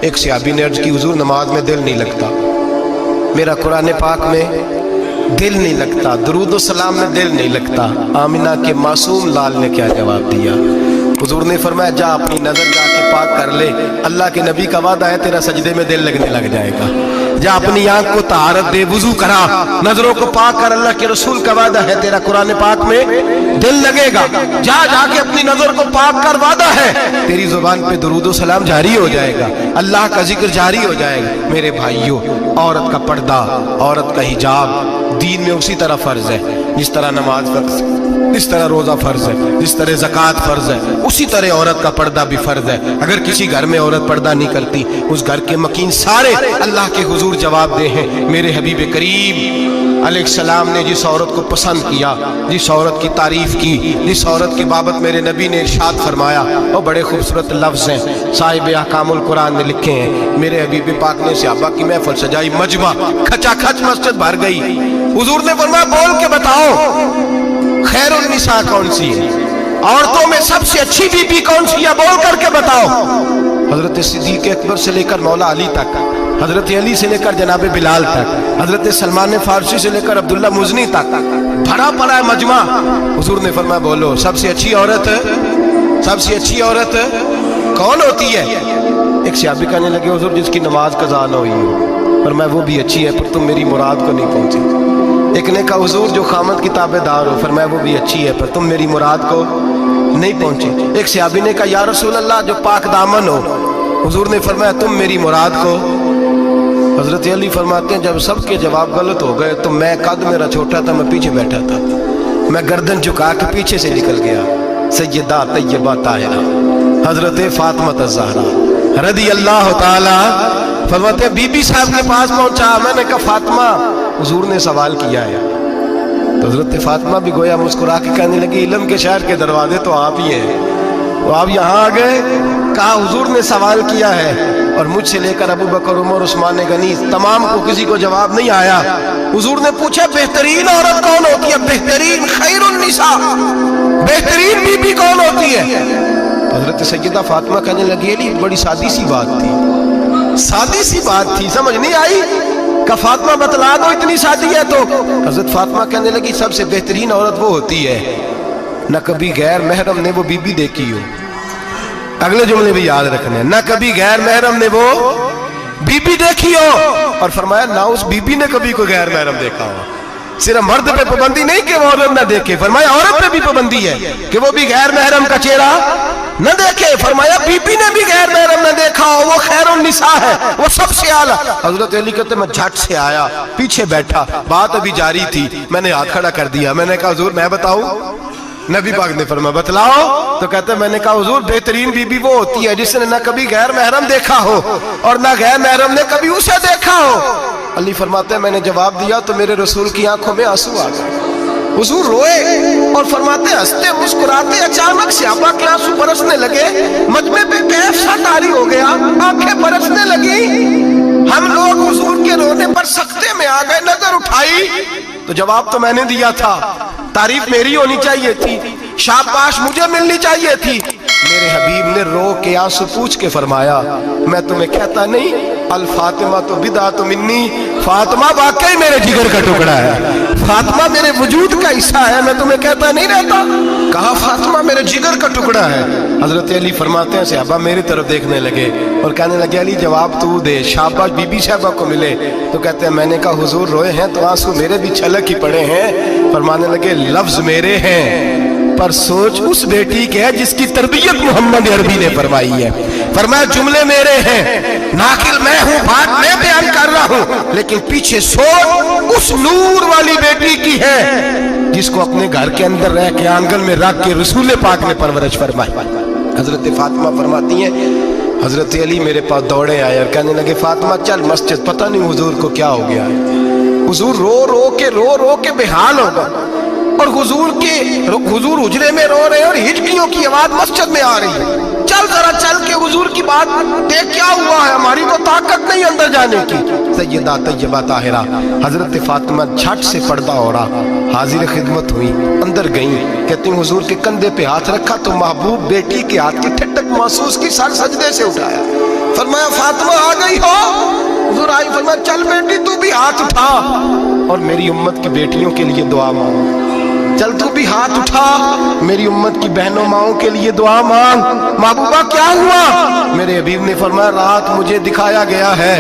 ایک صحابی نے عرض کی حضور نماز میں دل نہیں لگتا، میرا قرآن پاک میں دل نہیں لگتا، درود و سلام میں دل نہیں لگتا۔ آمنہ کے معصوم لال نے کیا جواب دیا؟ حضور نے فرمایا جا اپنی نظر جا کے پاک کر لے، اللہ کے نبی کا وعدہ ہے تیرا سجدے میں دل لگنے لگ جائے گا۔ جا اپنی آنکھ کو طہارت دے، وضو کرا، نظروں کو پاک کر، اللہ کے رسول کا وعدہ ہے تیرا قرآن پاک میں دل لگے گا۔ جا جا کے اپنی نظر کو پاک کر، وعدہ ہے تیری زبان پہ درود و سلام جاری ہو جائے گا، اللہ کا ذکر جاری ہو جائے گا۔ میرے بھائیوں، عورت کا پردہ، عورت کا حجاب دین میں اسی طرح فرض ہے جس طرح نماز فرض ہے، جس طرح روزہ فرض ہے، جس طرح زکوٰۃ فرض ہے، اسی طرح عورت کا پردہ بھی فرض ہے۔ اگر کسی گھر میں عورت پردہ نہیں کرتی، اس گھر کے مکین سارے اللہ کے حضور جواب دے ہیں۔ میرے حبیب کریم علیہ السلام نے جس عورت کو پسند کیا، جس عورت کی تعریف کی، جس عورت کی بابت میرے نبی نے ارشاد فرمایا، وہ بڑے خوبصورت لفظ ہیں، صاحب احکام القرآن نے لکھے ہیں۔ میرے حبیب پاک نے صحابہ کی محفل سجائی، مجمع کھچا کھچ مسجد بھر گئی۔ حضور نے فرمایا بول کے بتاؤ خیر النساء کون سی ہے، عورتوں میں سب سے اچھی بی بی کون سی ہے، بول کر کے بتاؤ۔ حضرت صدیق اکبر سے لے کر مولا علی تک، حضرت علی سے لے کر جناب بلال تک، حضرت سلمان فارسی سے لے کر عبداللہ مزنی تک بھرا پڑا ہے مجمع۔ حضور نے فرمایا بولو سب سے اچھی عورت، سب سے اچھی عورت کون ہوتی ہے؟ ایک صحابی کہنے لگے حضور جس کی نماز قضا نہ ہوئی ہو، فرمایا وہ بھی اچھی ہے پر تم میری مراد کو نہیں پہنچی۔ ایک نے کہا حضور جو خامد کی تابع دار ہو، فرمایا وہ بھی اچھی ہے پر تم میری مراد کو نہیں پہنچے۔ ایک صحابی نے کہا یا رسول اللہ جو پاک دامن ہو، حضور نے فرمایا تم میری مراد کو۔ حضرت علی فرماتے ہیں جب سب کے جواب غلط ہو گئے تو میں قد میرا چھوٹا تھا، میں پیچھے بیٹھا تھا، میں گردن جھکا کے پیچھے سے نکل گیا۔ سیدہ طیبہ طاہرہ حضرت فاطمہ الزہرا رضی اللہ تعالی فرماتے ہیں بی بی صاحب کے پاس پہنچا، میں نے کہا فاطمہ حضور نے سوال کیا ہے۔ تو حضرت فاطمہ بھی گویا مسکرا کے کہنے لگی علم کے شہر کے دروازے تو آپ ہی ہیں، وہ آپ یہاں آ گئے؟ کہا حضور نے سوال کیا ہے اور مجھ سے لے کر ابو بکر عمر عثمان غنی تمام کو کسی کو جواب نہیں آیا۔ حضور نے پوچھا بہترین عورت کون ہوتی ہے، بہترین خیر النساء، بہترین بی بی کون ہوتی ہے؟ حضرت سیدہ فاطمہ کہنے لگی علی بڑی سادی سی بات تھی، سادی سی بات تھی، سمجھ نہیں آئی؟ کہ فاطمہ بتلا دو اتنی سادی ہے تو۔ حضرت فاطمہ کہنے لگی سب سے بہترین عورت وہ ہوتی ہے نہ کبھی غیر محرم نے وہ بی بی دیکھی ہو، اگلے جملے بھی یاد رکھنے ہیں، نہ کبھی غیر محرم نے وہ بی بی دیکھی ہو، اور فرمایا نہ اس بی بی نے کبھی کوئی غیر محرم دیکھا ہو۔ صرف مرد پہ پابندی نہیں کہ وہ عورت نہ دیکھے، فرمایا عورت پہ بھی پابندی ہے کہ وہ بھی غیر محرم کا چہرہ نہ دیکھے، فرمایا بی بی نے بھی غیر محرم نہ دیکھا ہو، وہ خیر النساء ہے، وہ سب سے اعلیٰ۔ حضرت علی کہتے میں جھٹ سے آیا، پیچھے بیٹھا، بات ابھی جاری تھی، میں نے ہاتھ کھڑا کر دیا، میں نے کہا حضور میں بتاؤں؟ نبی پاک نے فرمایا بتلاؤ۔ تو کہتے میں نے کہا حضور بہترین بی بی وہ ہوتی ہے جس نے نہ کبھی غیر محرم دیکھا ہو اور نہ غیر محرم نے کبھی اسے دیکھا ہو۔ علی فرماتے ہیں میں نے جواب دیا تو میرے رسول کی آنکھوں میں آنسو آ گئے، حضور روئے اور فرماتے ہنستے مسکراتے اچانک صحابہ کے آنسو برسنے لگے، مجمع پہ کیف سا طاری ہو گیا، آنکھیں برسنے لگی۔ ہم لوگ حضور کے رونے پر سکتے میں آ گئے، نظر اٹھائی تو جواب تو میں نے دیا تھا، تعریف میری ہونی چاہیے تھی، شاباش مجھے ملنی چاہیے تھی۔ میرے حبیب نے رو کے آنسو پوچھ کے فرمایا میں تمہیں کہتا نہیں الفاطمہ تو بدعۃ منی، فاطمہ واقعی میرے جگر کا ٹکڑا ہے، فاطمہ میرے وجود کا حصہ ہے، میں تمہیں کہتا نہیں رہتا؟ کہا فاطمہ میرے جگر کا ٹکڑا ہے۔ حضرت علی فرماتے ہیں صحابہ میری طرف دیکھنے لگے اور کہنے لگے علی جواب تو دے، شاباش بی بی صاحبہ کو ملے۔ تو کہتے ہیں میں نے کہا حضور روئے ہیں تو آنسو میرے بھی چھلک ہی پڑے ہیں۔ فرمانے لگے لفظ میرے ہیں پر سوچ اس بیٹی کے ہے جس کی تربیت محمد عربی نے فرمائی ہے۔ فرمایا جملے میرے ہیں، ناقل میں ہوں، بات میں بیان کر رہا ہوں، لیکن پیچھے سوچ اس نور والی بیٹی کی ہے جس کو اپنے گھر کے اندر رہ کے آنگن میں رکھ کے رسول پاک نے پرورش فرمائی۔ حضرت فاطمہ فرماتی ہیں حضرت علی میرے پاس دوڑے آئے اور کہنے لگے فاطمہ چل مسجد، پتہ نہیں حضور کو کیا ہو گیا ہے۔ حضور رو رو کے بحال ہو گئے اور حضور حجرے میں رو رہے ہیں اور ہچکیوں کی آواز مسجد میں آ رہی ہے، چل ذرا چل کے حضور کی بات دیکھ کیا ہوا ہے، ہماری تو طاقت نہیں اندر جانے کی۔ سیدہ طیبہ طاہرہ حضرت فاطمہ جھٹ سے پردہ اوڑا حاضر خدمت ہوئی، اندر گئیں، کہتی ہیں حضور کے کندھے پہ ہاتھ رکھا تو محبوب بیٹی کے ہاتھ کی ٹھٹک محسوس کی، سر سجدے سے اٹھایا، فرمایا फरमाया फातिमा आ गई हो? हुजूर आई, फरमाया चल बेटी तू भी हाथ उठा और मेरी उम्मत की बेटियों के लिए दुआ मांग। चल तू भी हाथ उठा, मेरी उम्मत की बहनों माओं के लिए दुआ मांग। महबूबा क्या हुआ? मेरे हबीब ने फरमाया रात मुझे दिखाया गया है,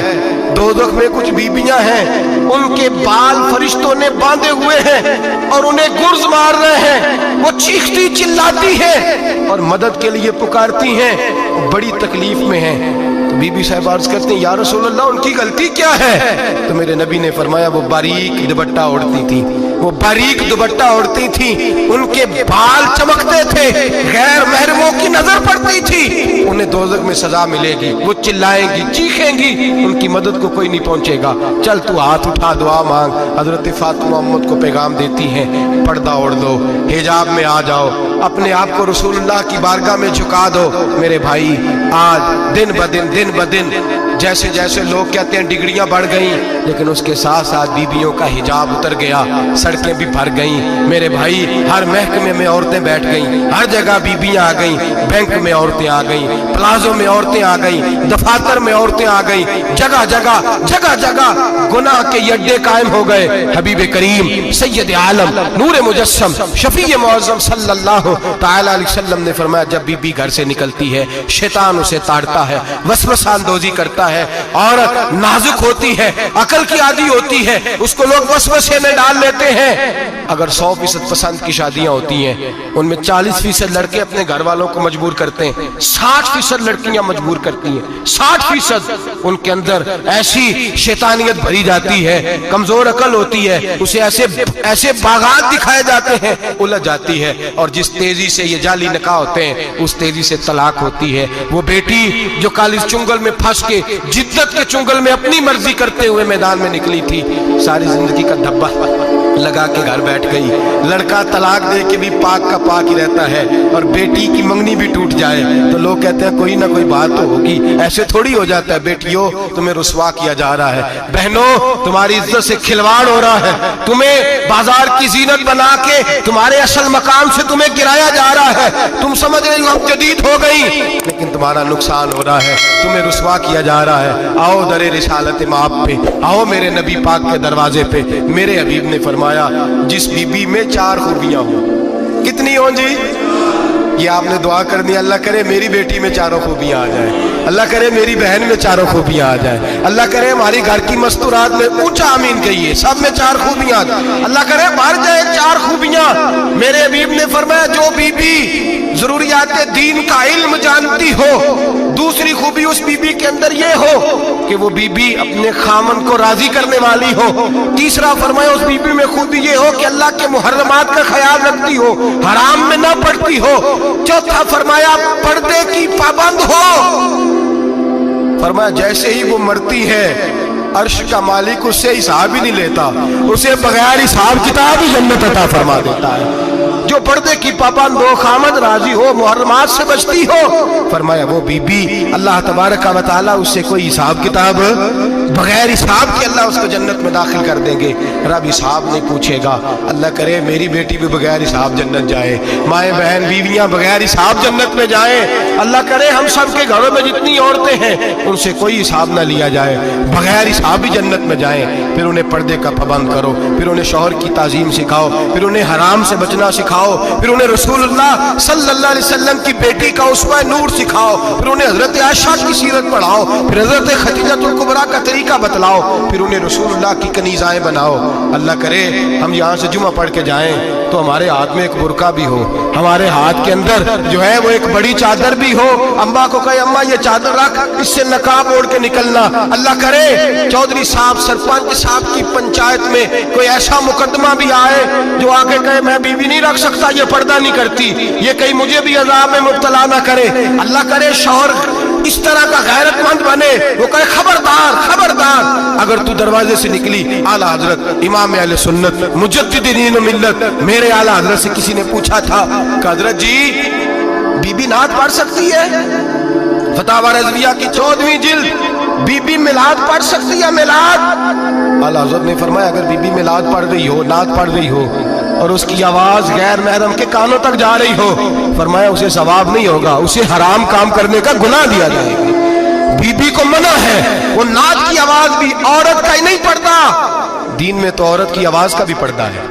दोज़ख में कुछ बीबियां हैं, उनके बाल फरिश्तों ने बांधे हुए हैं और उन्हें गुर्ज मार रहे हैं। वो चीखती चिल्लाती हैं और मदद के लिए पुकारती हैं, बड़ी तकलीफ में हैं। तो बीबी साहब अर्ज करते हैं या रसूल अल्लाह उनकी गलती क्या है? तो मेरे नबी ने फरमाया वो बारीक दुपट्टा ओढ़ती थी, वो बारीक दुपट्टा ओढ़ती थी, उनके बाल चमकते थे, गैर महरमों की नजर पड़ती थी, उन्हें दोज़ख में सजा मिलेगी, वो चिल्लाएंगी चीखेंगी, उनकी मदद को कोई नहीं पहुंचेगा। चल तू हाथ उठा दुआ मांग। हजरत फातिमा उम्मत को पैगाम देती हैं, पर्दा ओढ़ दो, हिजाब में आ जाओ, अपने आप को रसूलुल्लाह की बारगाह में झुका दो। मेरे भाई आज दिन ब दिन जैसे जैसे लोग कहते हैं डिग्रियां बढ़ गई, लेकिन उसके साथ साथ बीबियों का हिजाब उतर गया, सड़कें भी भर गई। मेरे भाई हर महकमे में औरतें बैठ गईं, हर जगह बीबियां आ गईं, बैंक में औरतें आ गईं, प्लाजो में औरतें आ गईं, दफातर में औरतें आ गईं, जगह जगह गुनाह के अड्डे कायम हो गए। हबीब करीम सैयद आलम नूर मुजस्सम शफी मुअज़्ज़म सल्लल्लाहु तआला अलैहि वसल्लम ने फरमाया जब बीबी घर से निकलती है शैतान उसे ताड़ता है, वसवसा अंदोज़ी करता है, औरत नाजुक होती है, अकल की आदी होती है, उसको लोग वसवसे में डाल लेते हैं। अगर 100% पसंद की शादियां होती हैं, उनमें 40% लड़के अपने घर वालों को मजबूर करते हैं, 60% लड़कियां मजबूर करती हैं। 60% उनके अंदर ऐसी शैतानियत भरी जाती है, कमजोर अकल होती है, उसे ऐसे बागात दिखाए जाते हैं, उलझ जाती है, और जिस तेजी से ये जाली निकाह होते हैं उस तेजी से तलाक होती है। वो बेटी जो कालिज चुंगल में फंस के जिद्दत के चुंगल में अपनी मर्जी करते हुए मैदान में निकली थी, सारी जिंदगी का धब्बा लगा के घर बैठ गई। लड़का तलाक दे के भी पाक का पाक ही रहता है, और बेटी की मंगनी भी टूट जाए तो लोग कहते हैं कोई ना कोई बात तो होगी। ऐसे थोड़ी हो जाता है। बेटियों तुम्हें रुसवा किया जा रहा है, बहनों तुम्हारी इज्जत से खिलवाड़ हो रहा है, तुम्हें बाजार की जीनत बना के तुम्हारे असल मकाम से तुम्हें गिराया जा रहा है। तुम समझ रहे हो हम जदीद हो गई, लेकिन तुम्हारा नुकसान हो रहा है, तुम्हें रुसवा किया जा रहा है। आओ दरे रिसालत माप पे, आओ मेरे नबी पाक के दरवाजे पे। मेरे हबीब ने फरमाया जिस बीबी में 4 खूबियां हो, कितनी हो जी? ये आपने दुआ कर दी, अल्लाह करे मेरी बेटी में 4 खूबियां आ जाए, अल्लाह करे मेरी बहन में 4 खूबियां आ जाए, अल्लाह करे हमारी घर की मस्तूरात में ऊंचा आमीन कहिए सब में 4 खूबियां, अल्लाह करे भर जाए 4 खूबियां। मेरे हबीब ने फरमाया जो बीबी जरूरियात दीन का इल्म जानती हो, दूसरी खूबी उस बीबी के अंदर ये हो कि वो बीबी अपने खामन को राजी करने वाली हो, तीसरा फरमाया उस बीबी में खूबी ये हो कि अल्लाह के मुहर्रमात का ख्याल रखती हो, हराम में ना पड़ती हो, चौथा फरमाया पर्दे की पाबंद हो। फरमाया जैसे ही वो मरती है अर्श का मालिक उससे हिसाब ही नहीं लेता, उसे बगैर हिसाब किताब ही जन्नत अता फरमा देता है। जो पर्दे की पाबंद हो, खामद राजी हो, मुहर्रमात से बचती हो, फरमाया वो बीबी अल्लाह तबारक व तआला उससे कोई हिसाब किताब बगैर हिसाब के अल्लाह उसको जन्नत में दाखिल कर देंगे। रब हिसाब नहीं पूछेगा। अल्लाह करे मेरी बेटी भी बगैर हिसाब जन्नत जाए, माए बहन बीवियां बगैर हिसाब जन्नत में जाए। अल्लाह करे हम सब के घरों में जितनी औरतें हैं उनसे कोई हिसाब ना लिया जाए, बगैर हिसाब भी जन्नत में जाए। फिर उन्हें पर्दे का पाबंद करो, फिर उन्हें शौहर की ताजीम सिखाओ, फिर उन्हें हराम से बचना सिखाओ, फिर उन्हें रसूलुल्लाह सल्लल्लाहु अलैहि वसल्लम की बेटी का उसवा नूर सिखाओ, फिर उन्हें हजरत आयशा की सीरत पढ़ाओ, फिर हजरत खदीजतुल कुबरा का तरीका बतलाओ, फिर उन्हें रसूलुल्लाह की कनीज़ाएं बनाओ। अल्लाह करे हम यहाँ से जुमा पढ़ के जाएं तो हमारे हाथ में एक बुरका भी हो, हमारे हाथ के अंदर जो है वो एक बड़ी चादर भी हो। अम्मा को कहे अम्मा ये चादर रख, इससे नकाब ओढ़ के निकलना। अल्लाह करे चौधरी साहब सरपंच साहब की पंचायत में कोई ऐसा मुकदमा भी आए जो आके कहे मैं बीवी नहीं रख सकता, ये पर्दा नहीं करती, ये कहीं मुझे भी अज़ाब में मुब्तला ना करे। अल्लाह करे शौहर इस तरह का गैरतमंद बने, वो कहे खबरदार खबरदार, अगर तू दरवाजे से निकली। आला हजरत इमाम अहले सुन्नत मुजद्दिद दीन व मिल्लत मेरे आला हजरत से किसी ने पूछा था कि हजरत जी बीबी नात पढ़ सकती है? फतावा रज़विया की 14वीं जिल्द, बीबी मिलाद पढ़ सकती है? मिलाद। आला हजरत ने फरमाया अगर बीबी मिलाद पढ़ रही हो, नात पढ़ रही हो और उसकी आवाज गैर महरम के कानों तक जा रही हो, फरमाया उसे सवाब नहीं होगा, उसे हराम काम करने का गुनाह दिया जाएगा। बीबी को عورت کا ہی نہیں پردہ، دین میں تو عورت کی آواز کا بھی پردہ ہے۔